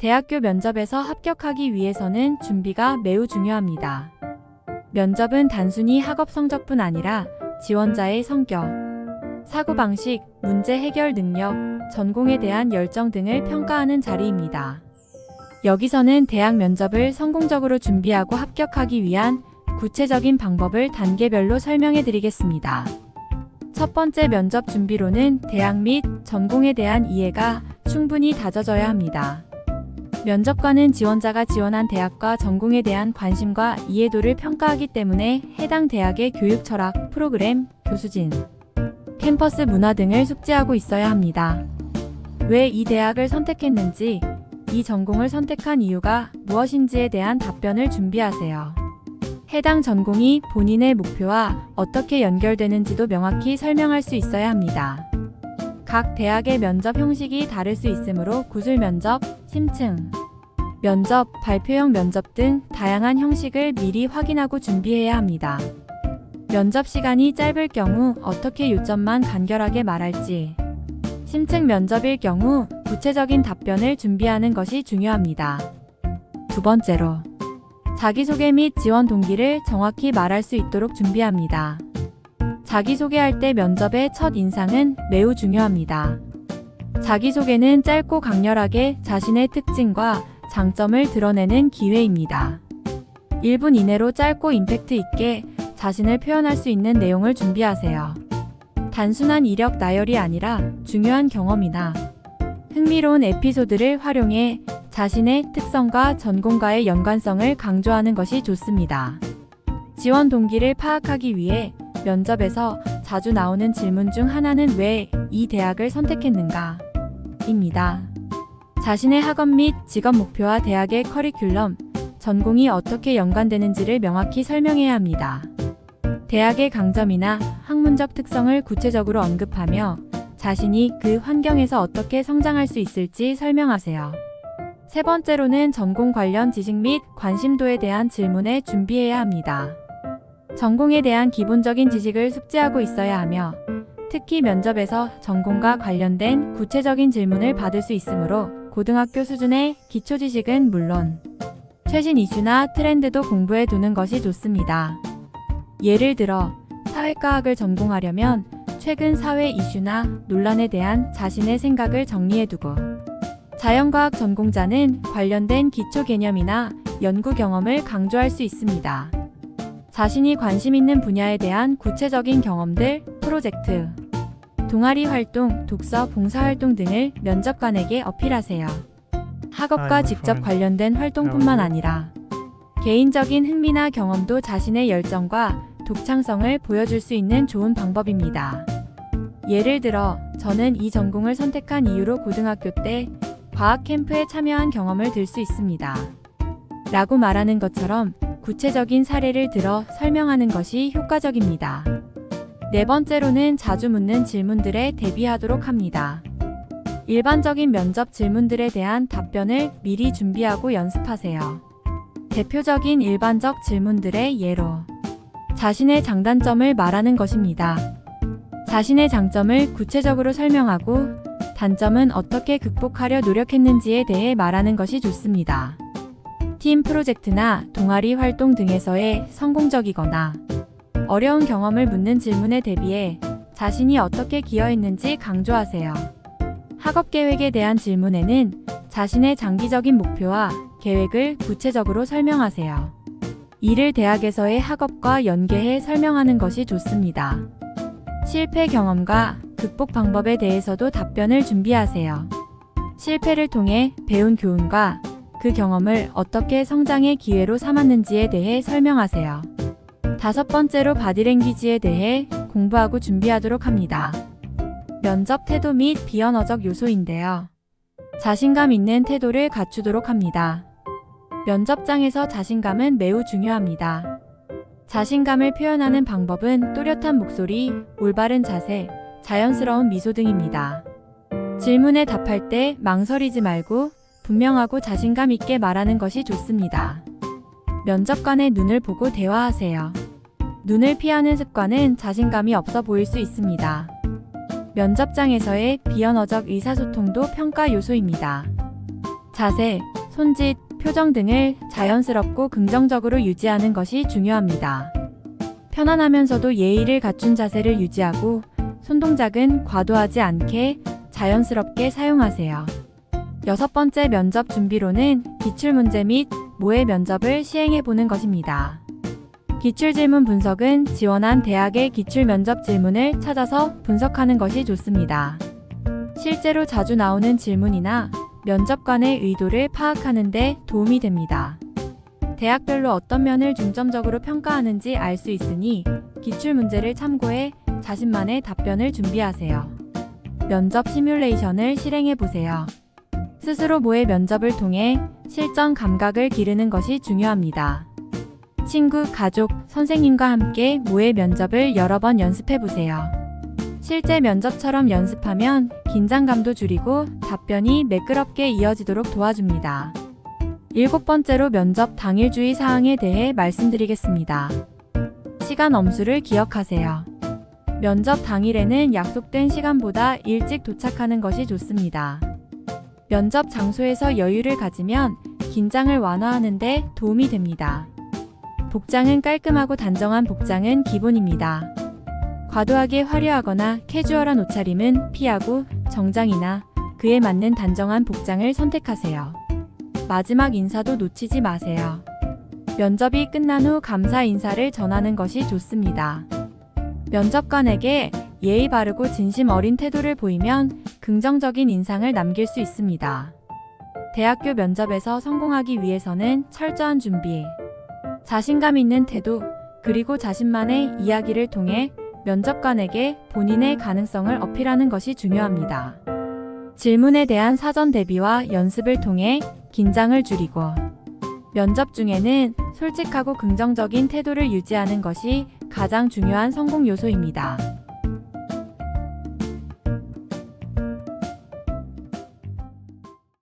대학교 면접에서 합격하기 위해서는 준비가 매우 중요합니다. 면접은 단순히 학업 성적뿐 아니라 지원자의 성격, 사고방식, 문제 해결 능력, 전공에 대한 열정 등을 평가하는 자리입니다. 여기서는 대학 면접을 성공적으로 준비하고 합격하기 위한 구체적인 방법을 단계별로 설명해 드리겠습니다. 첫 번째 면접 준비로는 대학 및 전공에 대한 이해가 충분히 다져져야 합니다. 면접관은 지원자가 지원한 대학과 전공에 대한 관심과 이해도를 평가하기 때문에 해당 대학의 교육 철학, 프로그램, 교수진, 캠퍼스 문화 등을 숙지하고 있어야 합니다. 왜 이 대학을 선택했는지, 이 전공을 선택한 이유가 무엇인지에 대한 답변을 준비하세요. 해당 전공이 본인의 목표와 어떻게 연결되는지도 명확히 설명할 수 있어야 합니다. 각 대학의 면접 형식이 다를 수 있으므로 구술 면접, 심층 면접, 발표형 면접 등 다양한 형식을 미리 확인하고 준비해야 합니다. 면접 시간이 짧을 경우 어떻게 요점만 간결하게 말할지, 심층 면접일 경우 구체적인 답변을 준비하는 것이 중요합니다. 두 번째로, 자기소개 및 지원 동기를 정확히 말할 수 있도록 준비합니다. 자기소개할 때 면접의 첫 인상은 매우 중요합니다. 자기소개는 짧고 강렬하게 자신의 특징과 장점을 드러내는 기회입니다. 1분 이내로 짧고 임팩트 있게 자신을 표현할 수 있는 내용을 준비하세요. 단순한 이력 나열이 아니라 중요한 경험이나 흥미로운 에피소드를 활용해 자신의 특성과 전공과의 연관성을 강조하는 것이 좋습니다. 지원 동기를 파악하기 위해 면접에서 자주 나오는 질문 중 하나는 왜 이 대학을 선택했는가? 입니다. 자신의 학업 및 직업 목표와 대학의 커리큘럼, 전공이 어떻게 연관되는지를 명확히 설명해야 합니다. 대학의 강점이나 학문적 특성을 구체적으로 언급하며 자신이 그 환경에서 어떻게 성장할 수 있을지 설명하세요. 세 번째로는 전공 관련 지식 및 관심도에 대한 질문에 준비해야 합니다. 전공에 대한 기본적인 지식을 숙지하고 있어야 하며 특히 면접에서 전공과 관련된 구체적인 질문을 받을 수 있으므로 고등학교 수준의 기초 지식은 물론 최신 이슈나 트렌드도 공부해 두는 것이 좋습니다. 예를 들어 사회과학을 전공하려면 최근 사회 이슈나 논란에 대한 자신의 생각을 정리해 두고, 자연과학 전공자는 관련된 기초 개념이나 연구 경험을 강조할 수 있습니다. 자신이 관심 있는 분야에 대한 구체적인 경험들, 프로젝트, 동아리 활동, 독서, 봉사활동 등을 면접관에게 어필하세요. 학업과 직접 관련된 활동뿐만 아니라 개인적인 흥미나 경험도 자신의 열정과 독창성을 보여줄 수 있는 좋은 방법입니다. 예를 들어, 저는 이 전공을 선택한 이유로 고등학교 때 과학 캠프에 참여한 경험을 들 수 있습니다. 라고 말하는 것처럼 구체적인 사례를 들어 설명하는 것이 효과적입니다. 네 번째로는 자주 묻는 질문들에 대비하도록 합니다. 일반적인 면접 질문들에 대한 답변을 미리 준비하고 연습하세요. 대표적인 일반적 질문들의 예로 자신의 장단점을 말하는 것입니다. 자신의 장점을 구체적으로 설명하고 단점은 어떻게 극복하려 노력했는지에 대해 말하는 것이 좋습니다. 팀 프로젝트나 동아리 활동 등에서의 성공적이거나 어려운 경험을 묻는 질문에 대비해 자신이 어떻게 기여했는지 강조하세요. 학업 계획에 대한 질문에는 자신의 장기적인 목표와 계획을 구체적으로 설명하세요. 이를 대학에서의 학업과 연계해 설명하는 것이 좋습니다. 실패 경험과 극복 방법에 대해서도 답변을 준비하세요. 실패를 통해 배운 교훈과 그 경험을 어떻게 성장의 기회로 삼았는지에 대해 설명하세요. 다섯 번째로 바디랭귀지에 대해 공부하고 준비하도록 합니다. 면접 태도 및 비언어적 요소인데요. 자신감 있는 태도를 갖추도록 합니다. 면접장에서 자신감은 매우 중요합니다. 자신감을 표현하는 방법은 또렷한 목소리, 올바른 자세, 자연스러운 미소 등입니다. 질문에 답할 때 망설이지 말고 분명하고 자신감 있게 말하는 것이 좋습니다. 면접관의 눈을 보고 대화하세요. 눈을 피하는 습관은 자신감이 없어 보일 수 있습니다. 면접장에서의 비언어적 의사소통도 평가 요소입니다. 자세, 손짓, 표정 등을 자연스럽고 긍정적으로 유지하는 것이 중요합니다. 편안하면서도 예의를 갖춘 자세를 유지하고 손동작은 과도하지 않게 자연스럽게 사용하세요. 6번째 면접 준비로는 기출문제 및 모의 면접을 시행해 보는 것입니다. 기출질문 분석은 지원한 대학의 기출면접 질문을 찾아서 분석하는 것이 좋습니다. 실제로 자주 나오는 질문이나 면접관의 의도를 파악하는 데 도움이 됩니다. 대학별로 어떤 면을 중점적으로 평가하는지 알 수 있으니 기출문제를 참고해 자신만의 답변을 준비하세요. 면접 시뮬레이션을 실행해 보세요. 스스로 모의 면접을 통해 실전 감각을 기르는 것이 중요합니다. 친구, 가족, 선생님과 함께 모의 면접을 여러 번 연습해 보세요. 실제 면접처럼 연습하면 긴장감도 줄이고 답변이 매끄럽게 이어지도록 도와줍니다. 7번째로 면접 당일 주의 사항에 대해 말씀드리겠습니다. 시간 엄수를 기억하세요. 면접 당일에는 약속된 시간보다 일찍 도착하는 것이 좋습니다. 면접 장소에서 여유를 가지면 긴장을 완화하는 데 도움이 됩니다. 복장은 깔끔하고 단정한 복장은 기본입니다. 과도하게 화려하거나 캐주얼한 옷차림은 피하고 정장이나 그에 맞는 단정한 복장을 선택하세요. 마지막 인사도 놓치지 마세요. 면접이 끝난 후 감사 인사를 전하는 것이 좋습니다. 면접관에게 예의 바르고 진심 어린 태도를 보이면 긍정적인 인상을 남길 수 있습니다. 대학교 면접에서 성공하기 위해서는 철저한 준비, 자신감 있는 태도, 그리고 자신만의 이야기를 통해 면접관에게 본인의 가능성을 어필하는 것이 중요합니다. 질문에 대한 사전 대비와 연습을 통해 긴장을 줄이고 면접 중에는 솔직하고 긍정적인 태도를 유지하는 것이 가장 중요한 성공 요소입니다.